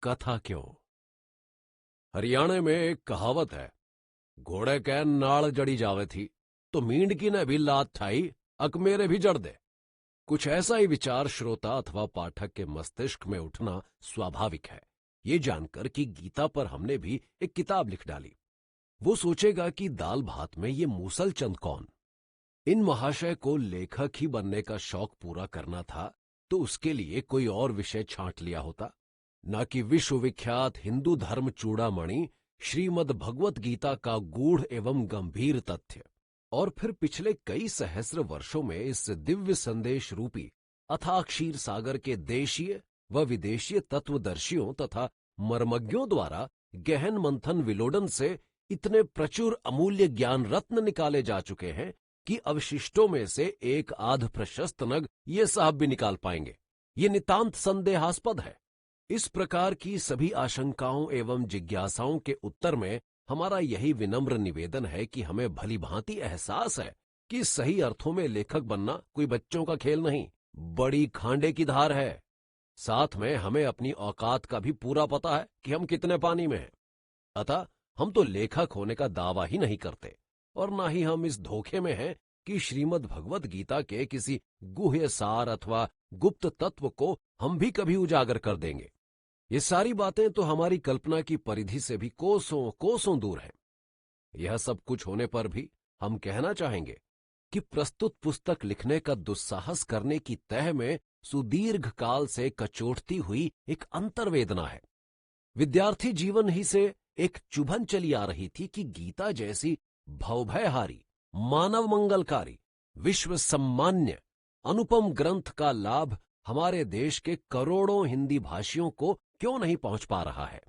कथा क्यों? हरियाणे में एक कहावत है, घोड़े के नाड़ जड़ी जावे थी तो मींड की ने भी लात ठाई, अक मेरे भी जड़ दे। कुछ ऐसा ही विचार श्रोता अथवा पाठक के मस्तिष्क में उठना स्वाभाविक है। ये जानकर कि गीता पर हमने भी एक किताब लिख डाली, वो सोचेगा कि दाल भात में ये मूसल चंद कौन? इन महाशय को लेखक ही बनने का शौक पूरा करना था तो उसके लिए कोई और विषय छांट लिया होता, न कि विश्वविख्यात हिंदू धर्म चूड़ामणि श्रीमद् भगवत गीता का गूढ़ एवं गंभीर तथ्य। और फिर पिछले कई सहस्र वर्षों में इस दिव्य संदेश रूपी अथाह क्षीर सागर के देशीय व विदेशीय तत्वदर्शियों तथा मर्मज्ञों द्वारा गहन मंथन विलोडन से इतने प्रचुर अमूल्य ज्ञान रत्न निकाले जा चुके हैं कि अवशिष्टों में से एक आध प्रशस्त नग ये साहब भी निकाल पाएंगे। ये नितांत संदेहास्पद है। इस प्रकार की सभी आशंकाओं एवं जिज्ञासाओं के उत्तर में हमारा यही विनम्र निवेदन है कि हमें भली भांति एहसास है कि सही अर्थों में लेखक बनना कोई बच्चों का खेल नहीं, बड़ी खांडे की धार है। साथ में हमें अपनी औकात का भी पूरा पता है कि हम कितने पानी में हैं। अतः हम तो लेखक होने का दावा ही नहीं करते और ना ही हम इस धोखे में हैं कि श्रीमद् भगवत गीता के किसी गुह्य सार अथवा गुप्त तत्व को हम भी कभी उजागर कर देंगे। ये सारी बातें तो हमारी कल्पना की परिधि से भी कोसों कोसों दूर हैं। यह सब कुछ होने पर भी हम कहना चाहेंगे कि प्रस्तुत पुस्तक लिखने का दुस्साहस करने की तह में सुदीर्घ काल से कचोटती हुई एक अंतर्वेदना है। विद्यार्थी जीवन ही से एक चुभन चली आ रही थी कि गीता जैसी भवभयहारी, मानव मंगलकारी, विश्व सम्मान्य, अनुपम ग्रंथ का लाभ हमारे देश के करोड़ों हिंदी भाषियों को क्यों नहीं पहुंच पा रहा है।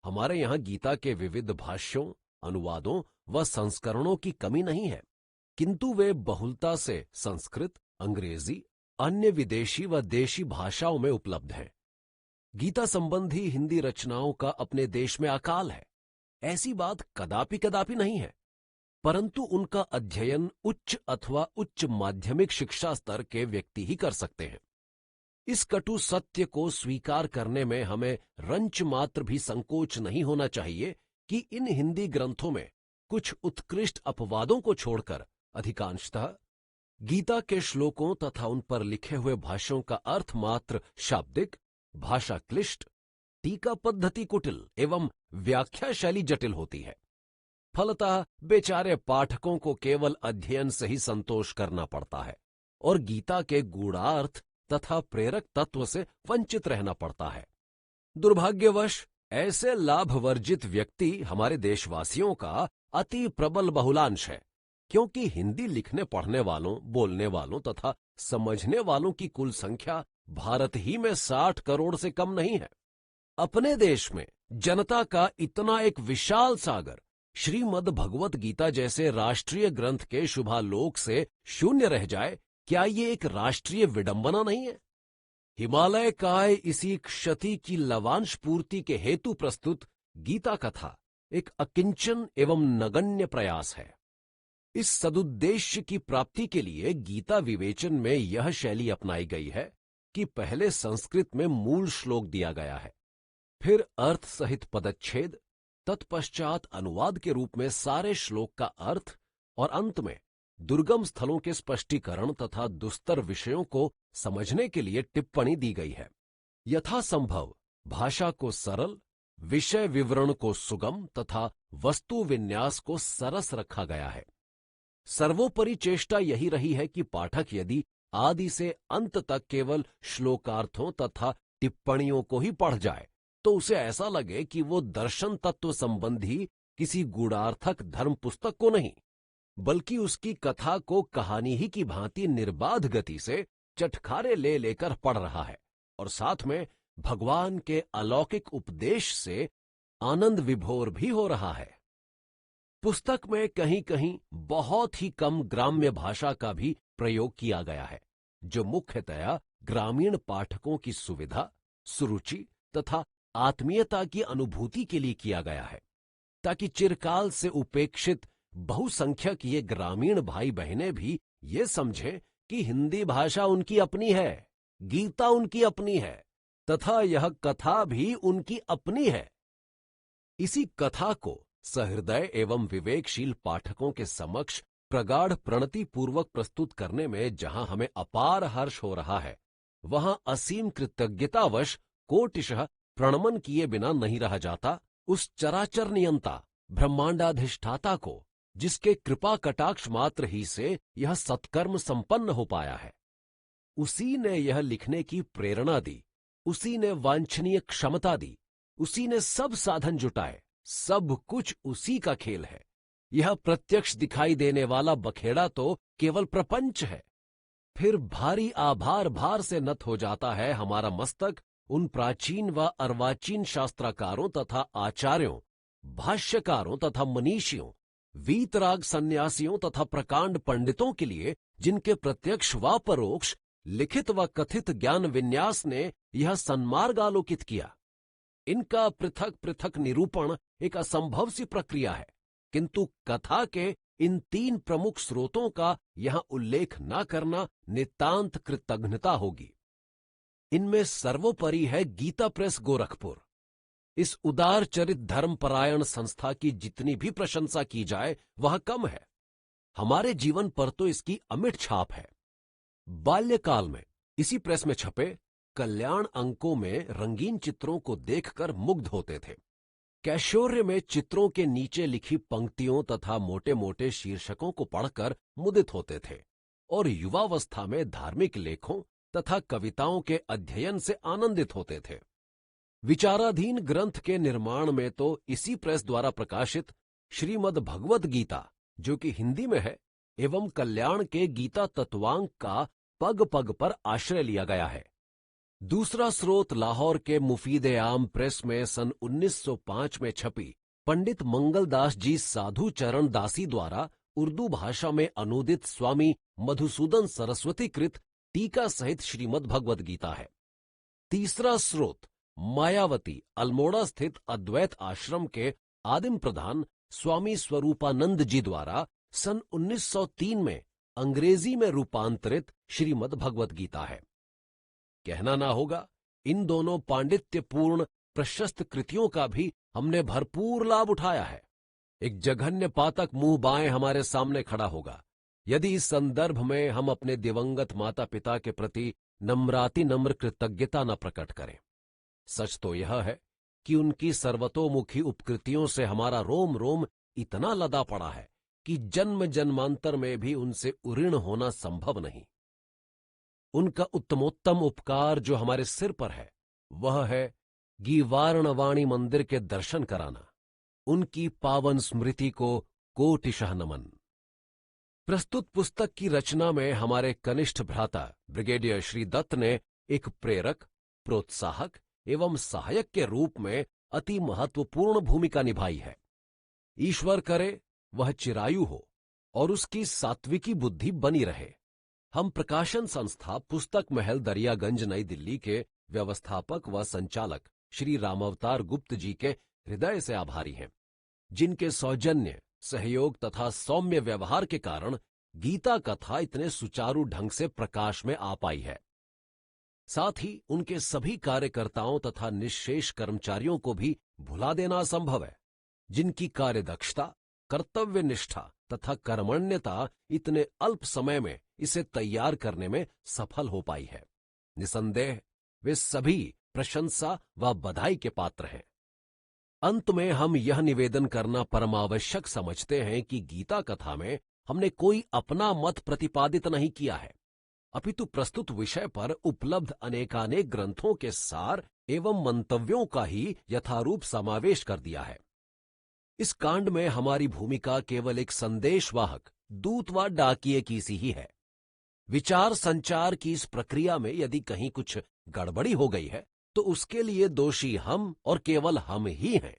हमारे यहां गीता के विविध भाष्यों, अनुवादों व संस्करणों की कमी नहीं है, किंतु वे बहुलता से संस्कृत, अंग्रेजी, अन्य विदेशी व देशी भाषाओं में उपलब्ध हैं। गीता संबंधी हिंदी रचनाओं का अपने देश में अकाल है, ऐसी बात कदापि कदापि नहीं है, परंतु उनका अध्ययन उच्च अथवा उच्च माध्यमिक शिक्षा स्तर के व्यक्ति ही कर सकते हैं। इस कटु सत्य को स्वीकार करने में हमें रंच मात्र भी संकोच नहीं होना चाहिए कि इन हिंदी ग्रंथों में कुछ उत्कृष्ट अपवादों को छोड़कर अधिकांशतः गीता के श्लोकों तथा उन पर लिखे हुए भाष्यों का अर्थ मात्र शाब्दिक, भाषा क्लिष्ट, टीका पद्धति कुटिल एवं व्याख्या शैली जटिल होती है। फलतः बेचारे पाठकों को केवल अध्ययन से ही संतोष करना पड़ता है और गीता के गूढ़ार्थ तथा प्रेरक तत्व से वंचित रहना पड़ता है। दुर्भाग्यवश ऐसे लाभ वर्जित व्यक्ति हमारे देशवासियों का अति प्रबल बहुलांश है, क्योंकि हिंदी लिखने पढ़ने वालों, बोलने वालों तथा समझने वालों की कुल संख्या भारत ही में 60 करोड़ से कम नहीं है। अपने देश में जनता का इतना एक विशाल सागर श्रीमद् भगवत गीता जैसे राष्ट्रीय ग्रंथ के शुभालोक से शून्य रह जाए, क्या ये एक राष्ट्रीय विडंबना नहीं है? हिमालय काय इसी क्षति की लवांश पूर्ति के हेतु प्रस्तुत गीता कथा एक अकिंचन एवं नगण्य प्रयास है। इस सदुद्देश्य की प्राप्ति के लिए गीता विवेचन में यह शैली अपनाई गई है कि पहले संस्कृत में मूल श्लोक दिया गया है, फिर अर्थ सहित पदच्छेद, तत्पश्चात अनुवाद के रूप में सारे श्लोक का अर्थ और अंत में दुर्गम स्थलों के स्पष्टीकरण तथा दुस्तर विषयों को समझने के लिए टिप्पणी दी गई है। यथासंभव भाषा को सरल, विषय विवरण को सुगम तथा वस्तु विन्यास को सरस रखा गया है। सर्वोपरि चेष्टा यही रही है कि पाठक यदि आदि से अंत तक केवल श्लोकार्थों तथा टिप्पणियों को ही पढ़ जाए तो उसे ऐसा लगे कि वो दर्शन तत्व संबंधी किसी गूढ़ार्थक धर्म पुस्तक को नहीं, बल्कि उसकी कथा को कहानी ही की भांति निर्बाध गति से चटखारे ले लेकर पढ़ रहा है और साथ में भगवान के अलौकिक उपदेश से आनंद विभोर भी हो रहा है। पुस्तक में कहीं कहीं बहुत ही कम ग्राम्य भाषा का भी प्रयोग किया गया है, जो मुख्यतया ग्रामीण पाठकों की सुविधा, सुरुचि तथा आत्मीयता की अनुभूति के लिए किया गया है, ताकि चिरकाल से उपेक्षित बहुसंख्यक ये ग्रामीण भाई बहनें भी ये समझें कि हिंदी भाषा उनकी अपनी है, गीता उनकी अपनी है तथा यह कथा भी उनकी अपनी है। इसी कथा को सहृदय एवं विवेकशील पाठकों के समक्ष प्रगाढ़ प्रणति पूर्वक प्रस्तुत करने में जहां हमें अपार हर्ष हो रहा है, वहां असीम कृतज्ञतावश कोटिशः प्रणमन किए बिना नहीं रहा जाता उस चराचर नियंता ब्रह्मांडाधिष्ठाता को, जिसके कृपा कटाक्ष मात्र ही से यह सत्कर्म संपन्न हो पाया है। उसी ने यह लिखने की प्रेरणा दी, उसी ने वांछनीय क्षमता दी, उसी ने सब साधन जुटाए, सब कुछ उसी का खेल है। यह प्रत्यक्ष दिखाई देने वाला बखेड़ा तो केवल प्रपंच है। फिर भारी आभार भार से नत हो जाता है हमारा मस्तक उन प्राचीन व अर्वाचीन शास्त्रकारों तथा आचार्यों, भाष्यकारों तथा मनीषियों, वीतराग सन्यासियों तथा प्रकांड पंडितों के लिए, जिनके प्रत्यक्ष व परोक्ष, लिखित व कथित ज्ञान विन्यास ने यह सन्मार्ग आलोकित किया। इनका पृथक पृथक निरूपण एक असंभव सी प्रक्रिया है, किंतु कथा के इन तीन प्रमुख स्रोतों का यहां उल्लेख न करना नितांत कृतज्ञता होगी। इनमें सर्वोपरि है गीता प्रेस गोरखपुर। इस उदार चरित धर्मपरायण संस्था की जितनी भी प्रशंसा की जाए वह कम है। हमारे जीवन पर तो इसकी अमिट छाप है। बाल्यकाल में इसी प्रेस में छपे कल्याण अंकों में रंगीन चित्रों को देखकर मुग्ध होते थे। कैशोर्य में चित्रों के नीचे लिखी पंक्तियों तथा मोटे मोटे शीर्षकों को पढ़कर मुदित होते थे, और युवावस्था में धार्मिक लेखों तथा कविताओं के अध्ययन से आनंदित होते थे। विचाराधीन ग्रंथ के निर्माण में तो इसी प्रेस द्वारा प्रकाशित श्रीमद् भगवद गीता, जो कि हिंदी में है, एवं कल्याण के गीता तत्वांक का पग पग पर आश्रय लिया गया है। दूसरा स्रोत लाहौर के मुफीद आम प्रेस में सन 1905 में छपी पंडित मंगलदास जी साधु चरण दासी द्वारा उर्दू भाषा में अनुदित स्वामी मधुसूदन सरस्वती कृत टीका सहित श्रीमद् भगवद गीता है। तीसरा स्रोत मायावती अल्मोड़ा स्थित अद्वैत आश्रम के आदिम प्रधान स्वामी स्वरूपानंद जी द्वारा सन 1903 में अंग्रेजी में रूपांतरित श्रीमद् भगवद गीता है। कहना ना होगा, इन दोनों पांडित्यपूर्ण प्रशस्त कृतियों का भी हमने भरपूर लाभ उठाया है। एक जघन्य पातक मुंह बाएं हमारे सामने खड़ा होगा यदि इस संदर्भ में हम अपने दिवंगत माता पिता के प्रति नम्र कृतज्ञता न प्रकट करें। सच तो यह है कि उनकी सर्वतोमुखी उपकृतियों से हमारा रोम रोम इतना लदा पड़ा है कि जन्म जन्मांतर में भी उनसे उऋण होना संभव नहीं। उनका उत्तमोत्तम उपकार जो हमारे सिर पर है वह है गीवारणवाणी मंदिर के दर्शन कराना। उनकी पावन स्मृति को कोटिशः नमन। प्रस्तुत पुस्तक की रचना में हमारे कनिष्ठ भ्राता ब्रिगेडियर श्री दत्त ने एक प्रेरक, प्रोत्साहक एवं सहायक के रूप में अति महत्वपूर्ण भूमिका निभाई है। ईश्वर करे वह चिरायु हो और उसकी सात्विकी बुद्धि बनी रहे। हम प्रकाशन संस्था पुस्तक महल दरियागंज नई दिल्ली के व्यवस्थापक व संचालक श्री रामावतार गुप्त जी के हृदय से आभारी हैं, जिनके सौजन्य, सहयोग तथा सौम्य व्यवहार के कारण गीता कथा इतने सुचारू ढंग से प्रकाश में आ पाई है। साथ ही उनके सभी कार्यकर्ताओं तथा निःशेष कर्मचारियों को भी भुला देना असंभव है, जिनकी कार्यदक्षता, कर्तव्य निष्ठा तथा कर्मण्यता इतने अल्प समय में इसे तैयार करने में सफल हो पाई है। निसंदेह वे सभी प्रशंसा व बधाई के पात्र हैं। अंत में हम यह निवेदन करना परमावश्यक समझते हैं कि गीता कथा में हमने कोई अपना मत प्रतिपादित नहीं किया है, अपितु प्रस्तुत विषय पर उपलब्ध अनेकानेक ग्रंथों के सार एवं मंतव्यों का ही यथारूप समावेश कर दिया है। इस कांड में हमारी भूमिका केवल एक संदेशवाहक, दूत व डाकिये की सी ही है। विचार संचार की इस प्रक्रिया में यदि कहीं कुछ गड़बड़ी हो गई है तो उसके लिए दोषी हम और केवल हम ही हैं।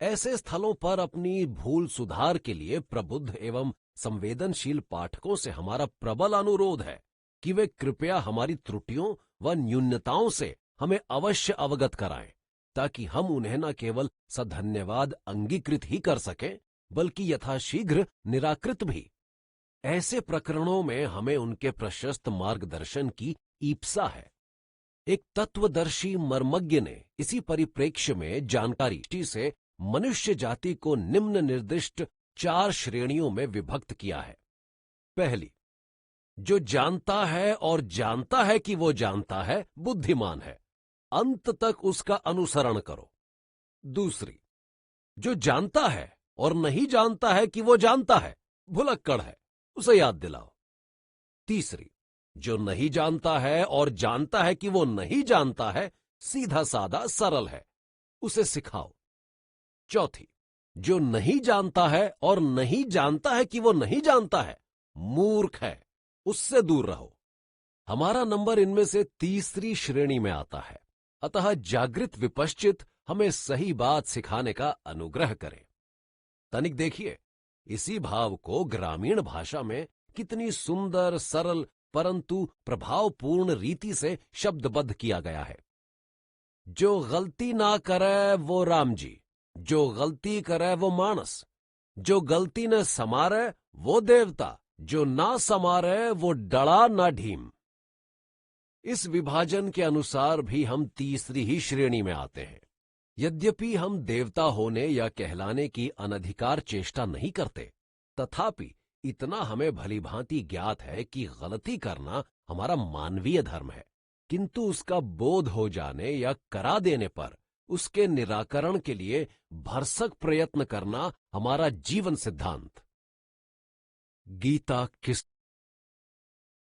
ऐसे स्थलों पर अपनी भूल सुधार के लिए प्रबुद्ध एवं संवेदनशील पाठकों से हमारा प्रबल अनुरोध है कि वे कृपया हमारी त्रुटियों व न्यूनताओं से हमें अवश्य अवगत कराएं, ताकि हम उन्हें न केवल सधन्यवाद अंगीकृत ही कर सकें बल्कि यथाशीघ्र निराकृत भी। ऐसे प्रकरणों में हमें उनके प्रशस्त मार्गदर्शन की ईप्सा है। एक तत्वदर्शी मर्मज्ञ ने इसी परिप्रेक्ष्य में जानकारी से मनुष्य जाति को निम्न निर्दिष्ट 4 श्रेणियों में विभक्त किया है। पहली, जो जानता है और जानता है कि वो जानता है, बुद्धिमान है, अंत तक उसका अनुसरण करो। दूसरी, जो जानता है और नहीं जानता है कि वो जानता है, भुलक्कड़ है, उसे याद दिलाओ। तीसरी, जो नहीं जानता है और जानता है कि वो नहीं जानता है, सीधा साधा सरल है, उसे सिखाओ। चौथी, जो नहीं जानता है और नहीं जानता है कि वो नहीं जानता है, मूर्ख है, उससे दूर रहो। हमारा नंबर इनमें से तीसरी श्रेणी में आता है, अतः जागृत विपश्चित हमें सही बात सिखाने का अनुग्रह करे। तनिक देखिए, इसी भाव को ग्रामीण भाषा में कितनी सुंदर, सरल परंतु प्रभावपूर्ण रीति से शब्दबद्ध किया गया है। जो गलती ना करे वो राम जी, जो गलती करे वो मानस, जो गलती न समारे वो देवता, जो ना समारे वो डड़ा ना ढीम। इस विभाजन के अनुसार भी हम तीसरी ही श्रेणी में आते हैं। यद्यपि हम देवता होने या कहलाने की अनधिकार चेष्टा नहीं करते, तथापि इतना हमें भलीभांति ज्ञात है कि गलती करना हमारा मानवीय धर्म है, किंतु उसका बोध हो जाने या करा देने पर उसके निराकरण के लिए भरसक प्रयत्न करना हमारा जीवन सिद्धांत। गीता किस